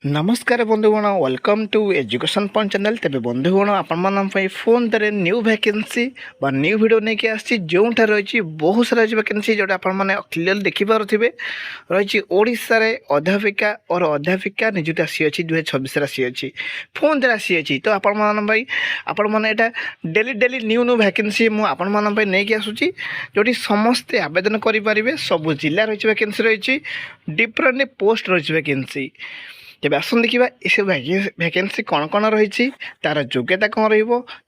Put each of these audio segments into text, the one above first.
नमस्कार बंधुगण welcome to education point channel. तेज बंधुगण आपण फोन दे न्यू वैकेंसी बा न्यू वीडियो नहीं आसी जो रही बहुत सारा वैकेंसी जोटा आपने क्लीयर देखिपे रही ओडिशा रे अध्यापिका और अध्यापिका नियुक्ति आसी अच्छी 2026 आसी अच्छी फोन दे आसी अच्छी। तो आपण मैंने daily daily new new vacancy मुझे नहीं आसूँ जोटी समस्ते आवेदन करेंगे। सबू जिला रही वैकेंसी रही डिफरेंट पोस्ट रही वैकेंसी। तेज आसन देखा ये वैकेंसी कौन कौन रही तार योग्यता कौन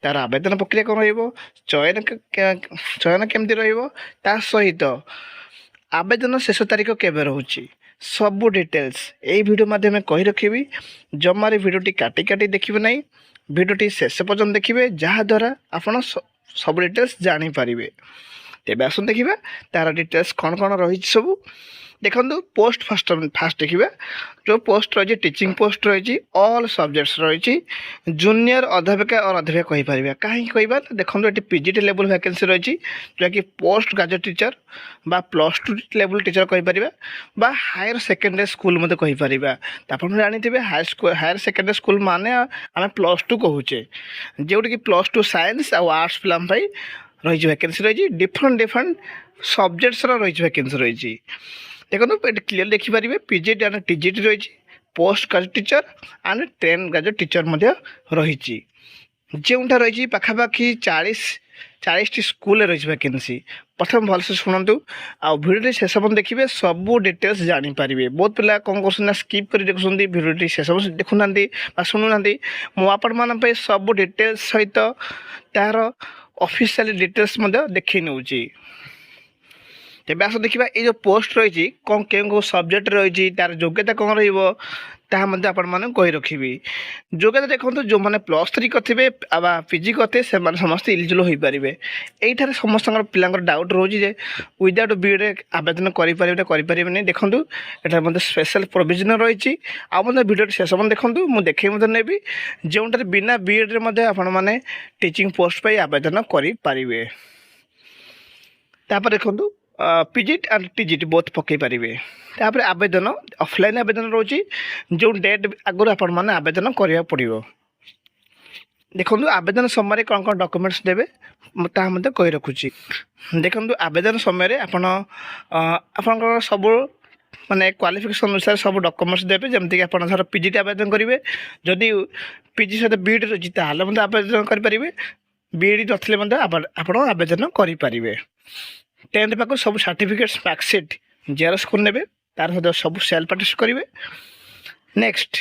तार आवेदन प्रक्रिया कौन चयन केमती रा सहित आवेदन शेष तारीख केवे रोचे सबू डिटेल्स यही वीडियो माध्यम कही रखी। जमारे वीडियोटी काटी काटी देखिए ना, वीडियोटी शेष पर्यटन देखिए जहाद्वारा आपड़ सब डिटेल्स जानीपारे। तेज आसन देखा तार डिटेल्स कौन कौन रही सबू देखो। पोस्ट फास्ट देखिए जो पोस्ट रही टीचिंग पोस्ट रही ऑल सब्जेक्ट्स रही जूनियर अध्यापिका और अध्यापिका कहीपर कहीं कहवा देखो ये पीजीटी लेवल वैकेंसी रही जोकि पोस्ट ग्रेजुएट टीचर बा +2 लेवल टीचर कहीपर बा हायर सेकेंडरी स्कूल मत कहीपर। आप जानते हायर सेकेंडरी स्कूल माने आम +2 कहूचे जोटी कि +2 साइंस और आर्ट्स पिलाई रही वैकेंसी रही डिफरेंट सब्जेक्ट्स रही वैकेंसी रही। देखो ये क्लीयर देखिपारे पीजीटी एंड टीजीटी रही post graduate teacher and 10 graduate teacher रही जोटा रही पाखापाखि 40 स्कूल रही वैकेंसी। प्रथम भलसे शुणु आ भिडियो शेष पर्यटन देखिए सबू डिटेल्स जानीपारे। बहुत पिला कौन कर स्किप कर देखुं भिडियो शेष देखुना शुणुना मुझे सबू डिटेल्स सहित तार ऑफिशियल डिटेल्स देखी नौची। तेज आस देखा ये जो पोस्ट रही कौन क्यों सब्जेक्ट रही तार योग्यता कौन रही कही रखी। योग्यता देखो जो मैंने +3 करते पीजी करते समस्त इलिजिबल हो पारे। यही समस्त पिला डाउट रोचे विदाउट बीएड आवेदन करें नहीं। देखो ये मतलब स्पेशल प्रोविजन रही भिडियो शेष देखो मुझे देखे नेबी जोटार बिना बीएड आपने टीचिंग पोस्ट पर आवेदन करें। देखो पीजीटी एंड टीजीटी बोथ पकई पारे। तापर आवेदन ऑफलाइन आवेदन रोची जो डेट आगुरी आपण आवेदन करा पड़ो। देखो आवेदन समय कौन कौन डॉक्यूमेंट्स देवे ताकि कही रखुची। देखो आवेदन समय आप सब माने क्वालिफिकेशन अनुसार सब डॉक्यूमेंट्स देवे जमीक आप पीजीटी आवेदन करेंगे जदि पीजी सहित बीएड रही आवेदन करेंगे बीएड नथिले आप आवेदन करेंगे। 10th पाक सब सर्टिफिकेट्स मार्कशीट जेरक्स कर ने तार सहित सब सेल्फ अटेस्ट करेंगे। नेक्स्ट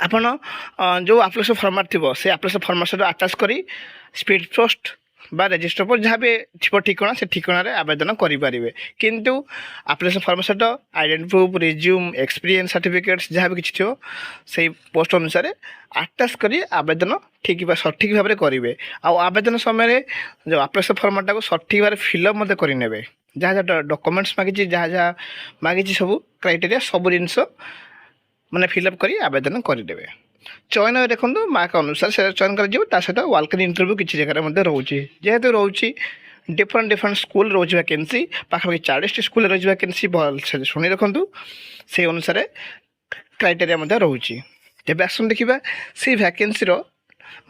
आपन जो एप्लिकेशन फॉर्मेट थी से एप्लिकेशन फॉर्मेट सहित अटैच करी स्पीड पोस्ट बा रजिस्टर पर जहाँ भी थी ठिकाना से ठिकाना आवेदन करेंगे। किंतु एप्लिकेशन फॉर्मेट सहित identity proof resume experience certificates जहाँ भी किसी थो से पोस्ट अनुसार अटैच करी आवेदन ठीक सठिक भाव में करेंगे। आवेदन समय जो एप्लिकेशन फॉर्मेट को सठिक भाव फिलअप मत करेंगे जहाँ जहाँ डॉक्यूमेंट्स मांगी जहाँ जहाँ मांगी सब क्राइटेरिया सब जिनस मैंने फिलअप कर आवेदन करदे। चयन देखो मार्क अनुसार से चयन कर सहित वेलकम इंटरव्यू किसी जगह रोचे जेहेतु रोचे डिफरेंट स्कूल रोज वैकेंसी पाखापाखि 40 स्कूल रही वैकेंसी भल से शुणी रखु से अनुसार क्राइटेरिया रोचे। तेज आस देखा से वैकेंसी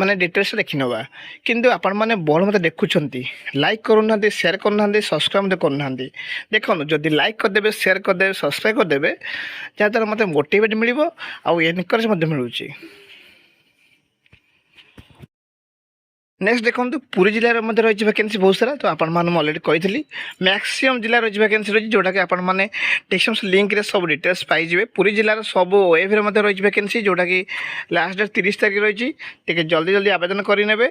माने डिटेल्स देखी नवा किंतु आपण मैंने बड़ मत देखुंत लाइक करूना शेयर करना सब्सक्राइब करना। देखो जदि लाइक करदे शेयर करदे सब्सक्राइब करदे जहाँद्वारा मत मोटिवेट मिल एनकरेज मिलूँ। नेक्स्ट देखो पुरी जिले में रही वैकेंसी बहुत सारा तो आपण अलरेडी कही मैक्सिमम जिला रही वैकेंसी रही जोटा कि आपण मैंने डिस्क्रिप्शन लिंक रे सब डिटेल्स पाइबे। पुरी जिलार सब वेब रही वैकेंसी जोटा कि लास्ट डेट 30 तारीख रही जल्दी जल्दी आवेदन करेंगे।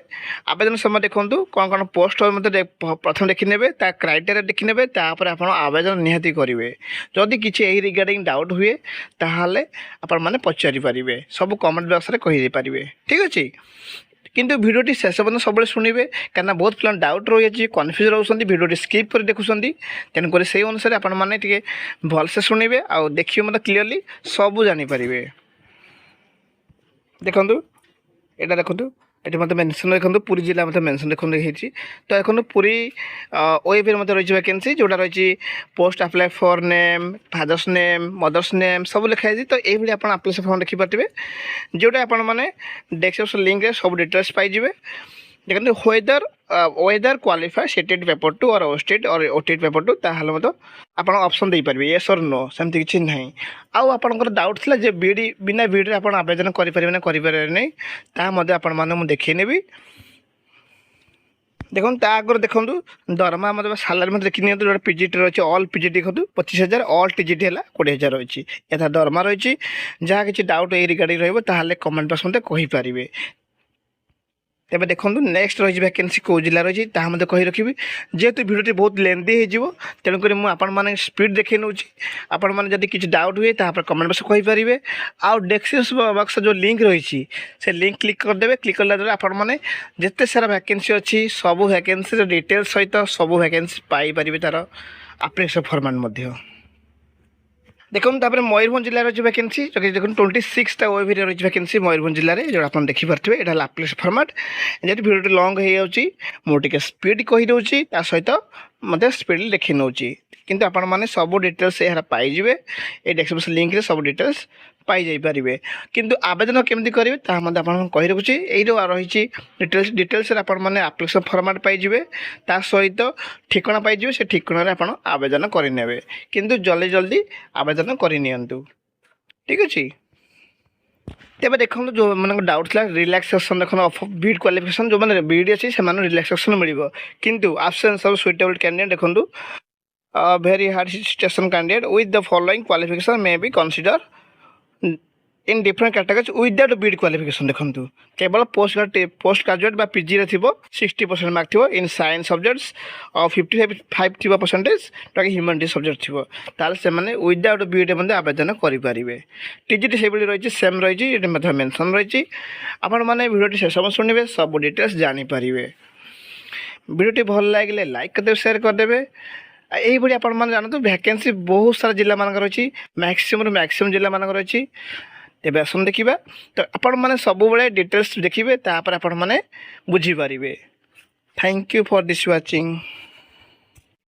आवेदन समय देखो कौन कौन पोस्ट प्रथम देखने क्राइटेरिया देखने तापर आप आवेदन निहाती करेंगे। जदि किसी यही रिगार्डिंग डाउट हुए ताहले आपण मैंने पचारि पारे सब कमेंट बॉक्स में कहीदेपारे। ठीक अच्छे किंतु भिडियोटी शेष पर्यटन सब शुणे कहीं बहुत पिला डाउट रही कन्फ्यूज रोचे भिडियोटी स्किप कर देखुं तेणुक से अनुसार आपने भलसे शुणे आ देखिए मतलब क्लीयरली सब जानीपारे। देखो यहाँ देखो এটি মধ্যে মেনশন দেখুন পুরী জেলা মধ্যে মেনশন দেখুন হয়েছি। তো এখন পুরী ওয়েবের মধ্যে রয়েছে ভ্যাকেন্সি যেটা রয়েছে post apply for name, father's name, mother's name সব লেখা হয়েছে। তো এইভাবে আপনার আপ্লিকেসন ফর্ম লিখিপারে যেটা আপনার মানে ডেসক্রিপশন লিঙ্করে সব ডিটেলস পাইবে। দেখুন whether qualify seated paper two or ousted or outed paper two ତାହେଲେ ମଧ୍ୟ ଆପଣ ଅପସନ୍ ଦେଇପାରିବେ ୟେସ୍ ଅର୍ ନୋ, ସେମିତି କିଛି ନାହିଁ। ଆଉ ଆପଣଙ୍କର ଡାଉଟ୍ ଥିଲା ଯେ ବିଇଡ଼ି ବିନା ବିଇଡ଼ିରେ ଆପଣ ଆବେଦନ କରିପାରିବେ ନା କରିପାରିବେ ନାହିଁ, ତାହା ମଧ୍ୟ ଆପଣମାନଙ୍କୁ ମୁଁ ଦେଖାଇ ନେବି। দেখুন তা আগে দেখুন দরমা মধ্যে সালারি মধ্যে দেখি নিয়ন্তু যেটা পিজিটি রয়েছে অল পিজিটি দেখুন 25,000, অল টিজিটি হল 20,000 রয়েছে। এটা দরমা রয়েছে। যা কিছু ডাউট এই রিগার্ডিং রহব তাহলে কমেন্ট বক্স মধ্যে কহিপারিবে। তেবে দেখুন নেক্সট রয়েছে ভ্যাকেন্সি কেউ জেলা রয়েছে তাহা মধ্যে কহি রাখবি। যেহেতু ভিডিওটি বহুত লেন্দি হয়ে যাব তেণুক মু আপনার স্পিড দেখে নেছি। আপনার যদি কিছু ডাউট হুয়ে তাপরে কমেন্ট বক্স কহিপারে। আউ ডেসক্রিপশন বক্স যে লিঙ্ক রয়েছে সে লিঙ্ক ক্লিক করদেবে। ক্লিক কলা দ্বারা আপনার যেতে সারা ভ্যাকেন্সি অছি সবু ভ্যাকেন্সির ডিটেলস সহিত সবু ভ্যাকেন্সি পাইপারে তার আপ্লিকেসন ফরম্যাট মধ্যে। দেখুন তারপরে ময়ূরভঞ্জ জেলার রয়েছে ভ্যাকেন্সি দেখুন 26টা ওয়েভিরে রয়েছে ভ্যাকেন্সি ময়ূরভঞ্জ জেলার যেটা আপনার দেখিপারে। এটা হল আপ্লিকেসন ফরম্যাট। যেটি ভিডিওটি লং হয়ে যাচ্ছে মু টিকে স্পিড কহিদেছি তা সহিত মতো স্পিড লেখি নেছি। কিন্তু আপনার সবু ডিটেলস এর পাইবে এই ডেসক্রিপশন লিঙ্করে সব ডিটেলস পাইযাইপারে। কিন্তু আবেদন কেমতি করবে তাহা মধ্যে আপনার কহি রাখুছি। এইটা রয়েছে ডিটেলসরে আপনার আপ্লিকেসন ফরম্যাট পাইবে তা সহিত ঠিকনা পাইবে। সে ঠিকনার আপনার আবেদন করে নেবে। কিন্তু জলদি জলদি আবেদন করে নিয়ন্তু। ঠিক আছে। তেবে দেখুন যে ডাউট লা রিল্যাক্সেসন দেখুন অফ বিড ক্ୱାଲିଫିକେସନ୍ ଯେଉଁମାନେ ବିଇଡ଼ି ଅଛି ସେମାନେ ରିଲ୍ୟାକ୍ସେସନ୍ ମିଳିବ। କିନ୍ତୁ ଆବସେନ୍ସ ଅଫ୍ ସୁଇଟେବଲ୍ କ୍ୟାଣ୍ଡିଡେଟ୍ ଦେଖନ୍ତୁ very hard situation candidate with the following qualification May B consider in different category without Beed qualification देखो केवल पोस्ट ग्रेजुएट बा पीजी रे थिबो 60% मार्क थिबो इन साइंस सब्जेक्ट्स और 55 थिबो परसेंटेज ताकि ह्यूमैनिटी सब्जेक्ट थिबो ताल से माने विदाउट बीड मध्ये आवेदन करि परिबे। टीजीटी सेबली रहिछि सेम रहिछि एटा मध्ये मेंशन रहिछि। आपण माने वीडियोटी शेष समय सुनिबे सब डिटेल्स जानि परिबे। वीडियोटी भल लागिले लाइक कर देबे शेयर कर देबे। এইভাবে আপনার জানতু ভ্যাকেন্সি বহুত সারা জেলা মানকর অছি ম্যাক্সিমম জেলা মানকর অছি। তেবে আসুন দেখিবা। তো আপনার ସବୁବେଳେ ডিটেলস দেখবে তারপরে আপনার বুঝিপারে। Thank you for this watching.